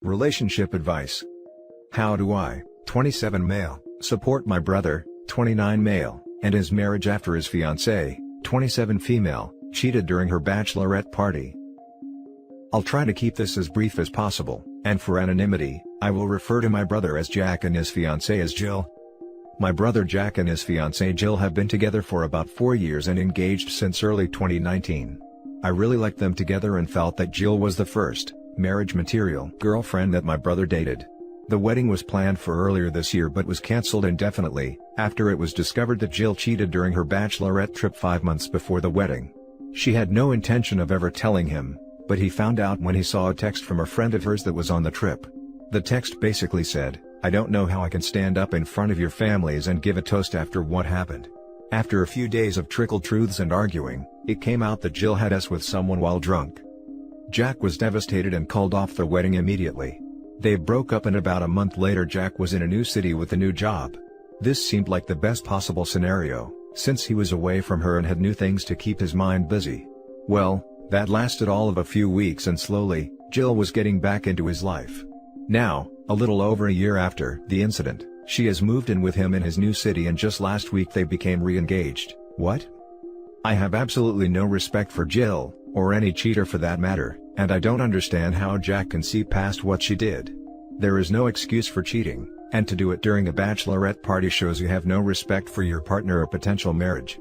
Relationship advice. How do I, 27 male, support my brother, 29 male, and his marriage after his fiancée, 27 female, cheated during her bachelorette party? I'll try to keep this as brief as possible, and for anonymity, I will refer to my brother as Jack and his fiancée as Jill. My brother Jack and his fiancée Jill have been together for about 4 years and engaged since early 2019. I really liked them together and felt that Jill was the first, marriage material girlfriend that my brother dated. The wedding was planned for earlier this year but was cancelled indefinitely, after it was discovered that Jill cheated during her bachelorette trip 5 months before the wedding. She had no intention of ever telling him, but he found out when he saw a text from a friend of hers that was on the trip. The text basically said, "I don't know how I can stand up in front of your families and give a toast after what happened." After a few days of trickled truths and arguing, it came out that Jill had sex with someone while drunk. Jack was devastated and called off the wedding immediately. They broke up and about a month later Jack was in a new city with a new job. This seemed like the best possible scenario, since he was away from her and had new things to keep his mind busy. Well, that lasted all of a few weeks and slowly, Jill was getting back into his life. Now, a little over a year after the incident, she has moved in with him in his new city and just last week they became re-engaged. What? I have absolutely no respect for Jill, or any cheater for that matter, and I don't understand how Jack can see past what she did. There is no excuse for cheating, and to do it during a bachelorette party shows you have no respect for your partner or potential marriage.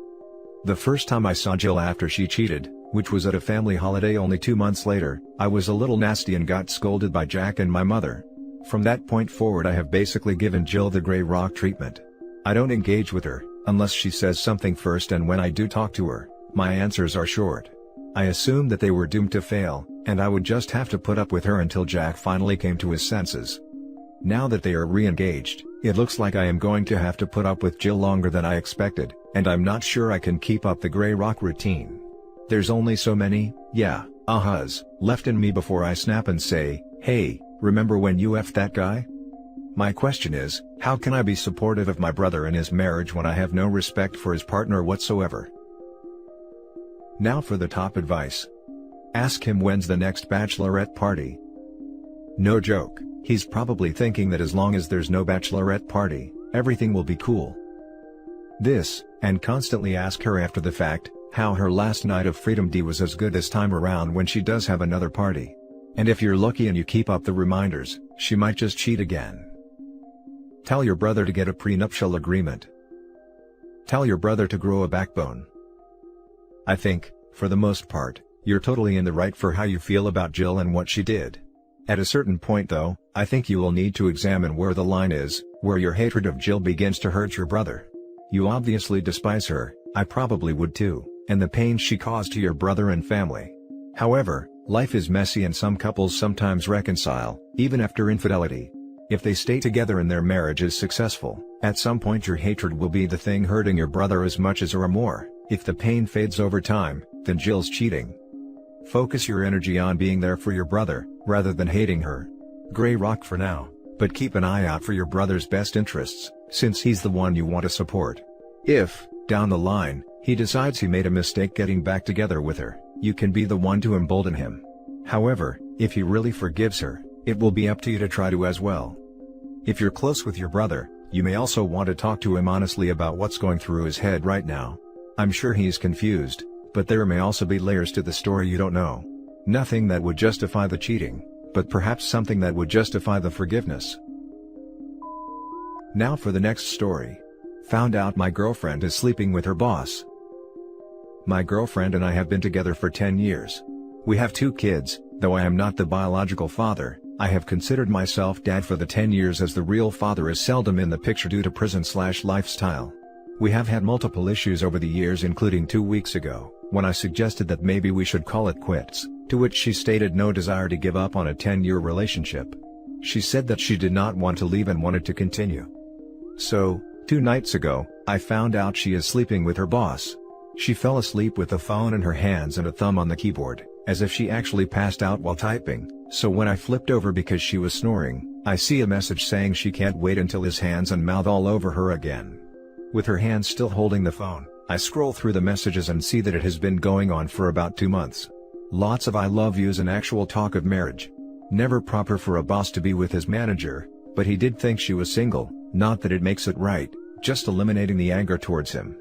The first time I saw Jill after she cheated, which was at a family holiday only 2 months later, I was a little nasty and got scolded by Jack and my mother. From that point forward I have basically given Jill the gray rock treatment. I don't engage with her, unless she says something first, and when I do talk to her, my answers are short. I assumed that they were doomed to fail, and I would just have to put up with her until Jack finally came to his senses. Now that they are re-engaged, it looks like I am going to have to put up with Jill longer than I expected, and I'm not sure I can keep up the gray rock routine. There's only so many, ahas, left in me before I snap and say, "Hey, remember when you effed that guy?" My question is, how can I be supportive of my brother in his marriage when I have no respect for his partner whatsoever? Now for the top advice. Ask him when's the next bachelorette party. No joke, he's probably thinking that as long as there's no bachelorette party, everything will be cool. This, and constantly ask her after the fact, how her last night of Freedom D was as good this time around when she does have another party. And if you're lucky and you keep up the reminders, she might just cheat again. Tell your brother to get a prenuptial agreement. Tell your brother to grow a backbone. I think, for the most part, you're totally in the right for how you feel about Jill and what she did. At a certain point though, I think you will need to examine where the line is, where your hatred of Jill begins to hurt your brother. You obviously despise her, I probably would too, and the pain she caused to your brother and family. However, life is messy and some couples sometimes reconcile, even after infidelity. If they stay together and their marriage is successful, at some point your hatred will be the thing hurting your brother as much as or more. If the pain fades over time, then Jill's cheating. Focus your energy on being there for your brother, rather than hating her. Gray rock for now, but keep an eye out for your brother's best interests, since he's the one you want to support. If, down the line, he decides he made a mistake getting back together with her, you can be the one to embolden him. However, if he really forgives her, it will be up to you to try to as well. If you're close with your brother, you may also want to talk to him honestly about what's going through his head right now. I'm sure he's confused, but there may also be layers to the story you don't know. Nothing that would justify the cheating, but perhaps something that would justify the forgiveness. Now for the next story. Found out my girlfriend is sleeping with her boss. My girlfriend and I have been together for 10 years. We have 2 kids, though I am not the biological father. I have considered myself dad for the 10 years as the real father is seldom in the picture due to prison/lifestyle. We have had multiple issues over the years, including 2 weeks ago, when I suggested that maybe we should call it quits, to which she stated no desire to give up on a 10-year relationship. She said that she did not want to leave and wanted to continue. So, 2 nights ago, I found out she is sleeping with her boss. She fell asleep with the phone in her hands and a thumb on the keyboard, as if she actually passed out while typing, so when I flipped over because she was snoring, I see a message saying she can't wait until his hands and mouth all over her again. With her hands still holding the phone, I scroll through the messages and see that it has been going on for about 2 months. Lots of I love yous and actual talk of marriage. Never proper for a boss to be with his manager, but he did think she was single, not that it makes it right, just eliminating the anger towards him.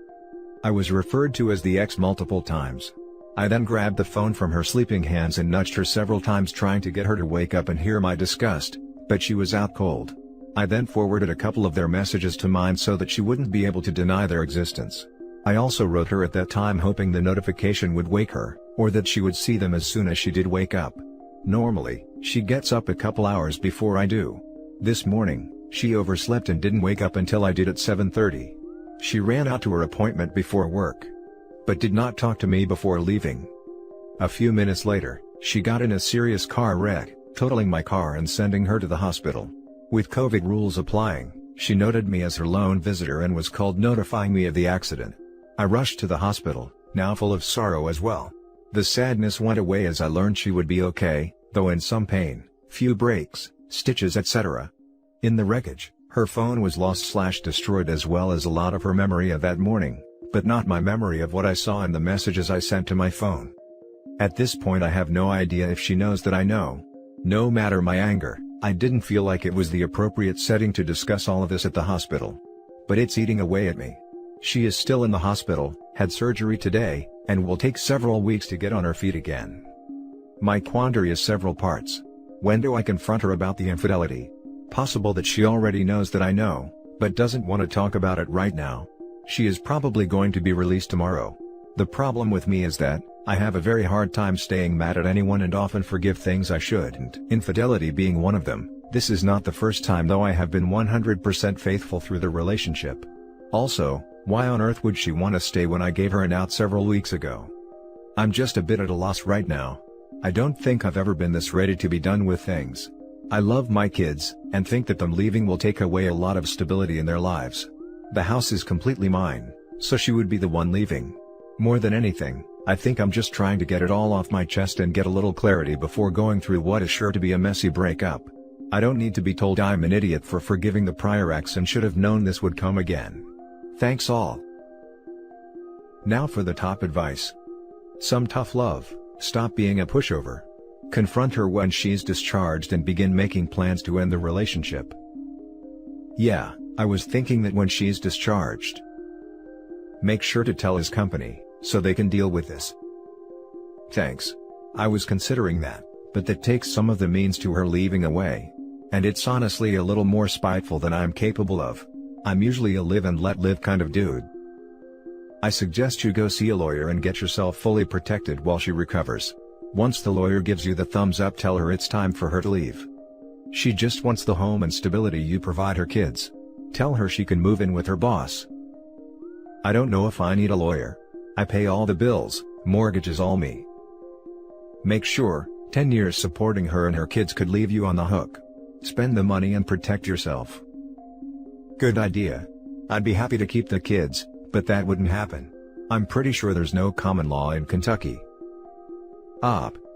I was referred to as the ex multiple times. I then grabbed the phone from her sleeping hands and nudged her several times trying to get her to wake up and hear my disgust, but she was out cold. I then forwarded a couple of their messages to mine so that she wouldn't be able to deny their existence. I also wrote her at that time hoping the notification would wake her, or that she would see them as soon as she did wake up. Normally, she gets up a couple hours before I do. This morning, she overslept and didn't wake up until I did at 7:30. She ran out to her appointment before work, but did not talk to me before leaving. A few minutes later, she got in a serious car wreck, totaling my car and sending her to the hospital. With COVID rules applying, she noted me as her lone visitor and was called notifying me of the accident. I rushed to the hospital, now full of sorrow as well. The sadness went away as I learned she would be okay, though in some pain, few breaks, stitches etc. In the wreckage, her phone was lost/destroyed as well as a lot of her memory of that morning, but not my memory of what I saw in the messages I sent to my phone. At this point I have no idea if she knows that I know. No matter my anger, I didn't feel like it was the appropriate setting to discuss all of this at the hospital. But it's eating away at me. She is still in the hospital, had surgery today, and will take several weeks to get on her feet again. My quandary is several parts. When do I confront her about the infidelity? Possible that she already knows that I know, but doesn't want to talk about it right now. She is probably going to be released tomorrow. The problem with me is that, I have a very hard time staying mad at anyone and often forgive things I shouldn't. Infidelity being one of them. This is not the first time though I have been 100% faithful through the relationship. Also, why on earth would she want to stay when I gave her an out several weeks ago? I'm just a bit at a loss right now. I don't think I've ever been this ready to be done with things. I love my kids, and think that them leaving will take away a lot of stability in their lives. The house is completely mine, so she would be the one leaving. More than anything, I think I'm just trying to get it all off my chest and get a little clarity before going through what is sure to be a messy breakup. I don't need to be told I'm an idiot for forgiving the prior ex and should have known this would come again. Thanks all. Now for the top advice. Some tough love. Stop being a pushover. Confront her when she's discharged and begin making plans to end the relationship. Yeah, I was thinking that when she's discharged. Make sure to tell his company, so they can deal with this. Thanks. I was considering that, but that takes some of the means to her leaving away. And it's honestly a little more spiteful than I'm capable of. I'm usually a live and let live kind of dude. I suggest you go see a lawyer and get yourself fully protected while she recovers. Once the lawyer gives you the thumbs up, tell her it's time for her to leave. She just wants the home and stability you provide her kids. Tell her she can move in with her boss. I don't know if I need a lawyer. I pay all the bills, mortgage is all me. Make sure, 10 years supporting her and her kids could leave you on the hook. Spend the money and protect yourself. Good idea. I'd be happy to keep the kids, but that wouldn't happen. I'm pretty sure there's no common law in Kentucky.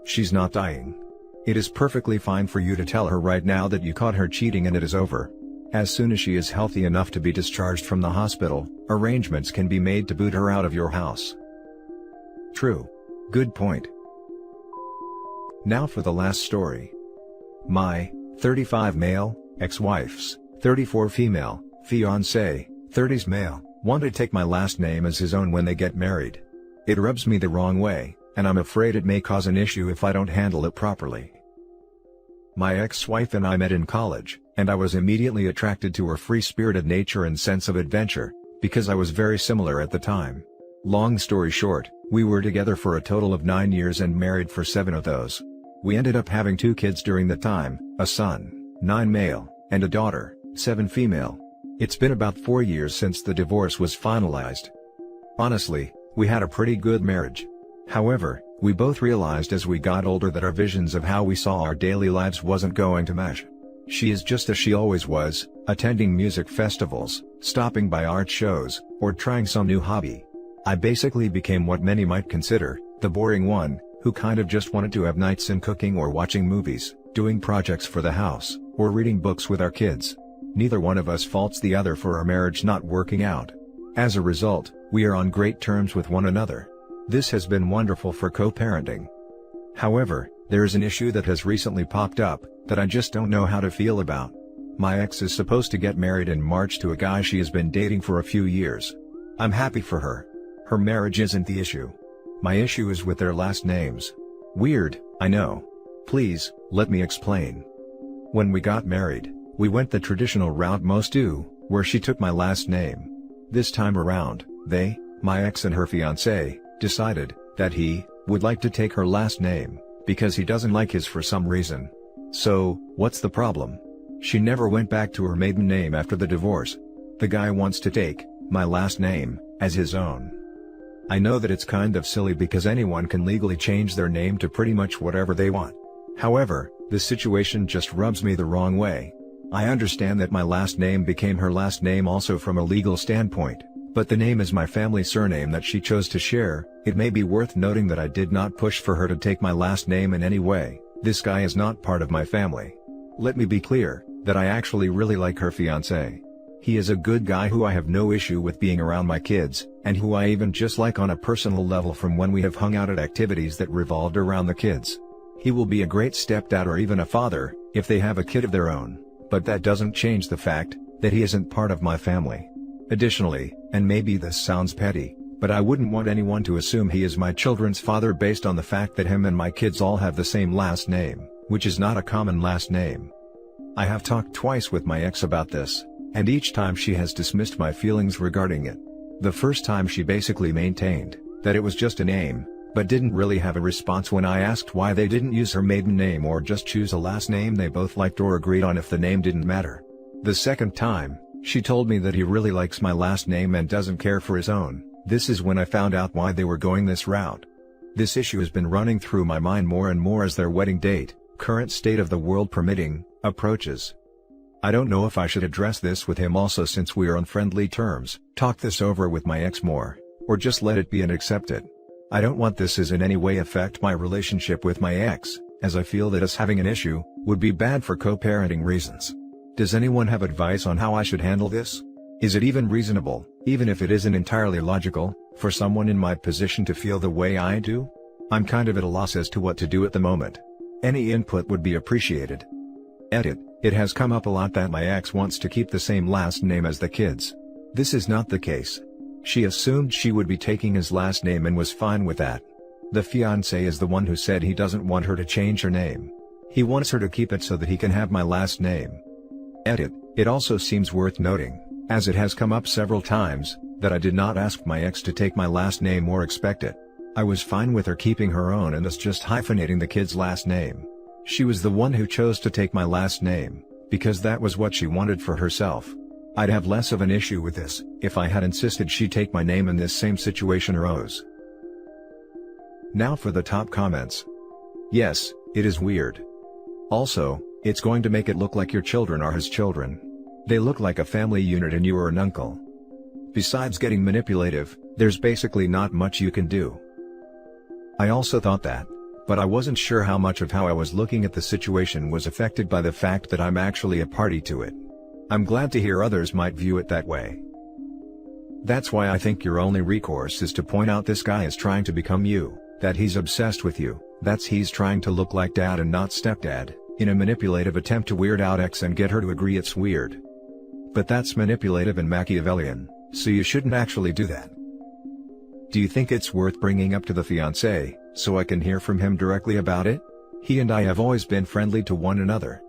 She's not dying. It is perfectly fine for you to tell her right now that you caught her cheating and it is over. As soon as she is healthy enough to be discharged from the hospital, arrangements can be made to boot her out of your house. True. Good point. Now for the last story. My 35 male, ex-wife's 34 female, fiancé, 30s male, want to take my last name as his own when they get married. It rubs me the wrong way, and I'm afraid it may cause an issue if I don't handle it properly. My ex-wife and I met in college, and I was immediately attracted to her free-spirited nature and sense of adventure, because I was very similar at the time. Long story short, we were together for a total of 9 years and married for 7 of those. We ended up having 2 kids during the time, a son, 9 male, and a daughter, 7 female. It's been about 4 years since the divorce was finalized. Honestly, we had a pretty good marriage. However, we both realized as we got older that our visions of how we saw our daily lives wasn't going to mesh. She is just as she always was, attending music festivals, stopping by art shows, or trying some new hobby. I basically became what many might consider the boring one, who kind of just wanted to have nights in cooking or watching movies, doing projects for the house, or reading books with our kids. Neither one of us faults the other for our marriage not working out. As a result, we are on great terms with one another. This has been wonderful for co-parenting. However, There's an issue that has recently popped up, that I just don't know how to feel about. My ex is supposed to get married in March to a guy she has been dating for a few years. I'm happy for her. Her marriage isn't the issue. My issue is with their last names. Weird, I know. Please, let me explain. When we got married, we went the traditional route most do, where she took my last name. This time around, they, my ex and her fiancé, decided that he would like to take her last name, because he doesn't like his for some reason. So, what's the problem? She never went back to her maiden name after the divorce. The guy wants to take my last name as his own. I know that it's kind of silly because anyone can legally change their name to pretty much whatever they want. However, this situation just rubs me the wrong way. I understand that my last name became her last name also from a legal standpoint, but the name is my family surname that she chose to share. It may be worth noting that I did not push for her to take my last name in any way. This guy is not part of my family. Let me be clear, that I actually really like her fiancé. He is a good guy who I have no issue with being around my kids, and who I even just like on a personal level from when we have hung out at activities that revolved around the kids. He will be a great stepdad or even a father, if they have a kid of their own, but that doesn't change the fact that he isn't part of my family. Additionally, and maybe this sounds petty, but I wouldn't want anyone to assume he is my children's father based on the fact that him and my kids all have the same last name, which is not a common last name. I have talked twice with my ex about this, and each time she has dismissed my feelings regarding it. The first time she basically maintained that it was just a name, but didn't really have a response when I asked why they didn't use her maiden name or just choose a last name they both liked or agreed on if the name didn't matter. The second time, she told me that he really likes my last name and doesn't care for his own. This is when I found out why they were going this route. This issue has been running through my mind more and more as their wedding date, current state of the world permitting, approaches. I don't know if I should address this with him also since we are on friendly terms, talk this over with my ex more, or just let it be and accept it. I don't want this as in any way affect my relationship with my ex, as I feel that us having an issue would be bad for co-parenting reasons. Does anyone have advice on how I should handle this? Is it even reasonable, even if it isn't entirely logical, for someone in my position to feel the way I do? I'm kind of at a loss as to what to do at the moment. Any input would be appreciated. Edit. It has come up a lot that my ex wants to keep the same last name as the kids. This is not the case. She assumed she would be taking his last name and was fine with that. The fiancé is the one who said he doesn't want her to change her name. He wants her to keep it so that he can have my last name. Edit. It also seems worth noting, as it has come up several times, that I did not ask my ex to take my last name or expect it. I was fine with her keeping her own and thus just hyphenating the kid's last name. She was the one who chose to take my last name, because that was what she wanted for herself. I'd have less of an issue with this, if I had insisted she take my name in this same situation arose. Now for the top comments. Yes, it is weird. Also, it's going to make it look like your children are his children. They look like a family unit and you are an uncle. Besides getting manipulative, there's basically not much you can do. I also thought that, but I wasn't sure how much of how I was looking at the situation was affected by the fact that I'm actually a party to it. I'm glad to hear others might view it that way. That's why I think your only recourse is to point out this guy is trying to become you, that he's obsessed with you, that's he's trying to look like dad and not stepdad, in a manipulative attempt to weird out ex and get her to agree it's weird. But that's manipulative and Machiavellian, so you shouldn't actually do that. Do you think it's worth bringing up to the fiancé, so I can hear from him directly about it? He and I have always been friendly to one another.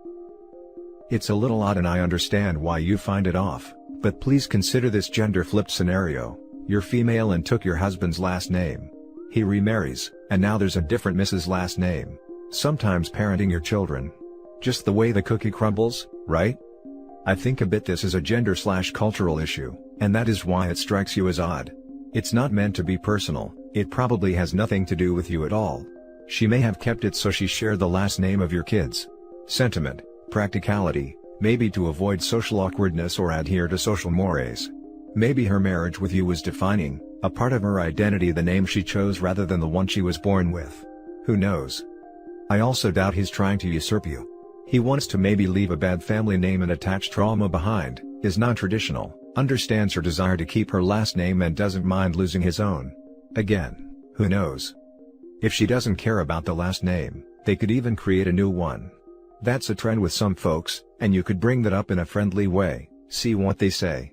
It's a little odd and I understand why you find it off, but please consider this gender-flipped scenario. You're female and took your husband's last name. He remarries, and now there's a different Mrs. last name. Sometimes parenting your children. Just the way the cookie crumbles, right? I think a bit this is a gender/cultural issue, and that is why it strikes you as odd. It's not meant to be personal, it probably has nothing to do with you at all. She may have kept it so she shared the last name of your kids. Sentiment, practicality, maybe to avoid social awkwardness or adhere to social mores. Maybe her marriage with you was defining, a part of her identity, the name she chose rather than the one she was born with. Who knows? I also doubt he's trying to usurp you. He wants to maybe leave a bad family name and attach trauma behind, is non-traditional, understands her desire to keep her last name and doesn't mind losing his own. Again, who knows? If she doesn't care about the last name, They could even create a new one. That's a trend with some folks, and you could bring that up in a friendly way, see what they say.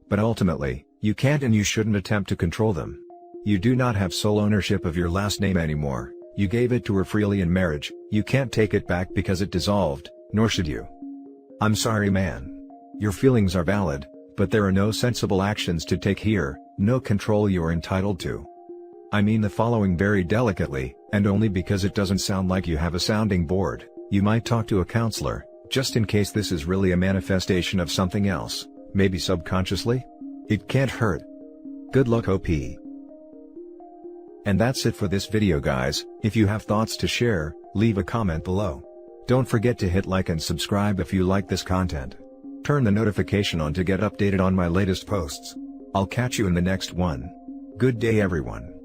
But ultimately, you can't and you shouldn't attempt to control them. You do not have sole ownership of your last name anymore. You gave it to her freely in marriage, you can't take it back because it dissolved, nor should you. I'm sorry, man. Your feelings are valid, but there are no sensible actions to take here, no control you're entitled to. I mean the following very delicately, and only because it doesn't sound like you have a sounding board. You might talk to a counselor, just in case this is really a manifestation of something else, maybe subconsciously? It can't hurt. Good luck, OP. And that's it for this video, guys. If you have thoughts to share, leave a comment below. Don't forget to hit like and subscribe if you like this content. Turn the notification on to get updated on my latest posts. I'll catch you in the next one. Good day, everyone.